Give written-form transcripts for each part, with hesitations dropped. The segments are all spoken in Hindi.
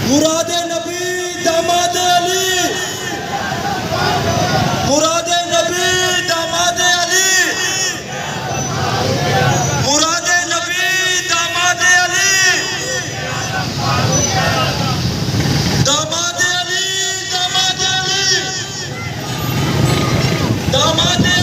मुरादे नबी दामादे अली, मुरादे नबी दामादे अली, मुरादे नबी दामादे अली, दामादे अली, दामादे अली, दामादे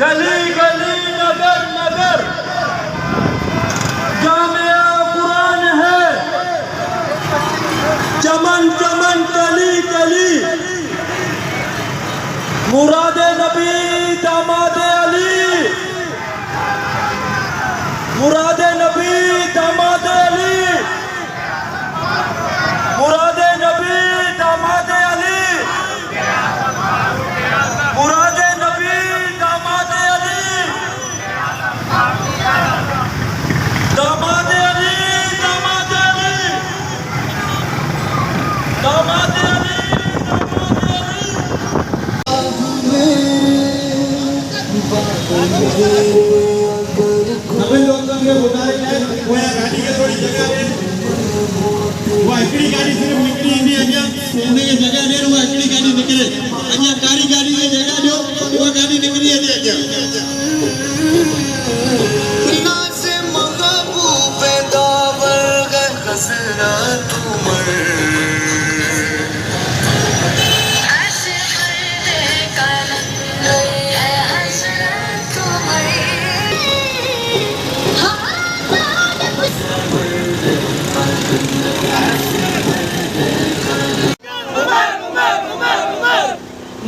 गली गली नगर नगर जामिया कुरान है, चमन चमन कली कली, मुरादे नबी दामादे अली, मुरादे नबी दामादे अली, मुरादे नबी दामादे अली, मुरादे नबी दामादे अली, दामादे अली, दामादे अली, दामादे अली, दामादे अली। सभी लोगों के गुजारिश है वो गाड़ी के थोड़ी जगह दे, वो एकड़ी गाड़ी सिर्फ निकली नहीं है क्या सोने की जगह दे, वो एकड़ी गाड़ी निकले अजा कारी गाड़ी की जगह दो, वो गाड़ी निकली है क्या ना से महबूब दावर गए खसरा तुमर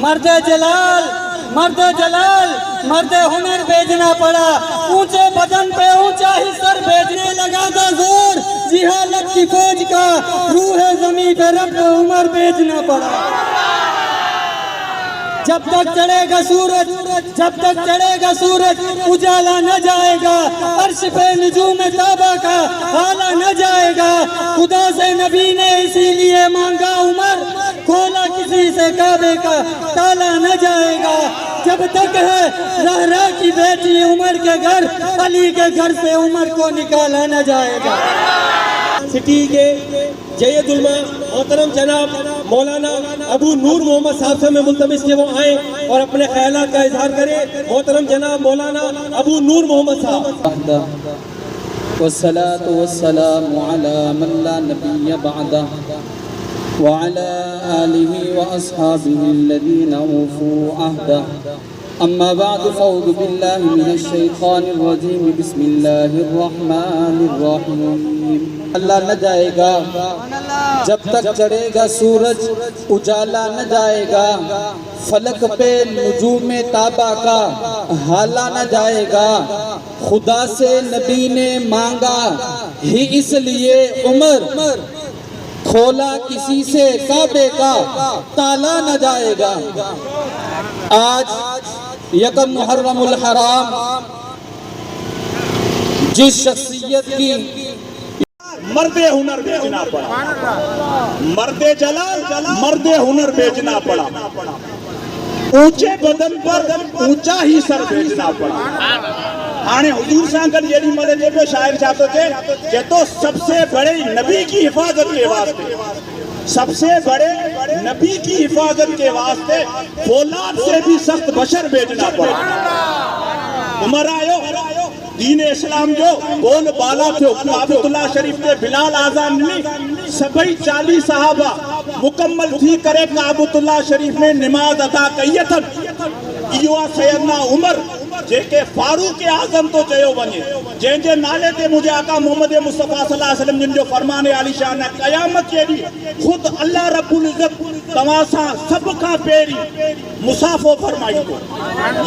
मर्दे जलाल, मर्दे जलाल, मर्दे हुनर भेजना पड़ा, ऊंचे बदन पे ऊंचा ही सर भेजने लगा था जोर, जिहालत की फौज का रूह जमीन पे रब उमर भेजना पड़ा। जब तक चढ़ेगा सूरज, जब तक चढ़ेगा सूरज उजाला न जाएगा, अर्श पे नजूम ताबा का हाला न जाएगा। खुदा से नबी ने इसीलिए मांगा उमर, खोला किसी से काबे का ताला न जाएगा। जब तक है ज़हरा की बेटी उमर के घर, अली के घर से उमर को निकाला न जाएगा। सिटी के जयदुल्मा मोहतरम जनाब मौलाना अबू नूर मोहम्मद साहब से मैं मुल्तमिस के वो आए और अपने ख्यालात का इजहार करें। मोहतरम जनाब मौलाना अबू नूर मोहम्मद साहब। वस्सलातु वस्सलामु अला मन ला नबिय्य बअदह व अला आलिहि व अस्हाबिहि अल्लज़ीना औफू अहदह। अम्मा बाद फ़अऊज़ु बिल्लाहि मिनश शैतानिर रजीम। बिस्मिल्लाहिर रहमानिर रहीम। अल्लाह न जाएगा जब तक चढ़ेगा सूरज, उजाला न जाएगा, फलक पे नुजूम ताबा का हाला न जाएगा। खुदा से नबी ने मांगा ही इसलिए उमर, खोला किसी से काबे का ताला न जाएगा। आज यकम मुहर्रमुल हराम जिस शख्सियत की मर्दे हुनर बेचना पड़ा, मर्दे जलाल मर्दे हुनर बेचना पड़ा, ऊंचे बदन पर ऊंचा ही सर भेजना पड़ा। आने हुजूर सांगन जेडी मले जे शायर चाहते थे कि तो सबसे बड़े नबी की हिफाजत के वास्ते, सबसे बड़े नबी की हिफाजत के वास्ते फौलाद से भी सख्त बशर भेजना पड़ा। उमर आयो दीन इस्लाम जो बोल बाला थे, काबतुल्लाह शरीफ के बिलाल आजान ने सभी 40 सहाबा मुकम्मल थी करे काबतुल्लाह शरीफ में नमाज अदा कई थन। इयो सैयदना उमर जेके फारूक आज़म तो चयो वञे, जंहिंजे नाले ते मुंहिंजे आका मोहम्मद मुस्तफ़ा सल्लल्लाहु अलैहि वसल्लम जिन जो फरमान आली शान है, क़यामत के ॾींहुं ख़ुद अल्लाह रब्बुल इज़्ज़त तव्हां सां सभ खां पहिरीं मुसाफ़ो फरमाईंदो।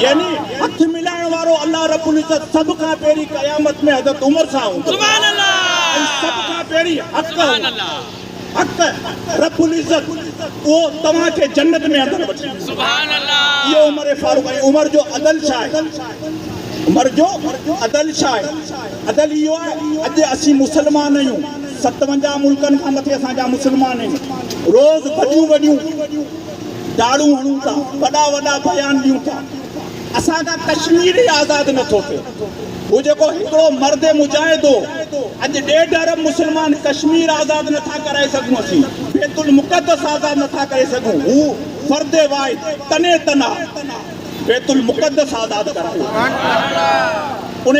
यानी हथ मिलाइण वारो अल्लाह रब्बुल इज़्ज़त सभ खां पहिरीं क़यामत में हज़रत उमर सां हूंदो। सुभान अल्लाह। ऐं सभ खां पहिरीं हक़ रब्बुल इज़्ज़त वो तव्हां खे जन्नत में अंदर वठी। सुभान अल्लाह। ये उमर फारूक है। उमर जो अदल छा है? उमर जो अदल छा है? अदल इहो आहे, अॼु असीं मुस्लमान आहियूं, 57 मुल्कनि खां मथे असांजा मुस्लमान आहियूं, रोज़ वॾियूं दाड़ू हणूं था, वॾा बयान ॾियूं था, असांजा कश्मीर ई आज़ादु नथो थिए। वो जेको हिकिड़ो मर्द मुजाहिदो अॼु 1.5 अरब मुस्लमान कश्मीर आज़ादु नथा कराए सघूं, असीं बैतुल मुक़द्दस आज़ादु नथा करे सघूं, हू फर्दे वाहिद तने तना बैतुल मुक़द्दस आज़ादु करायो। उन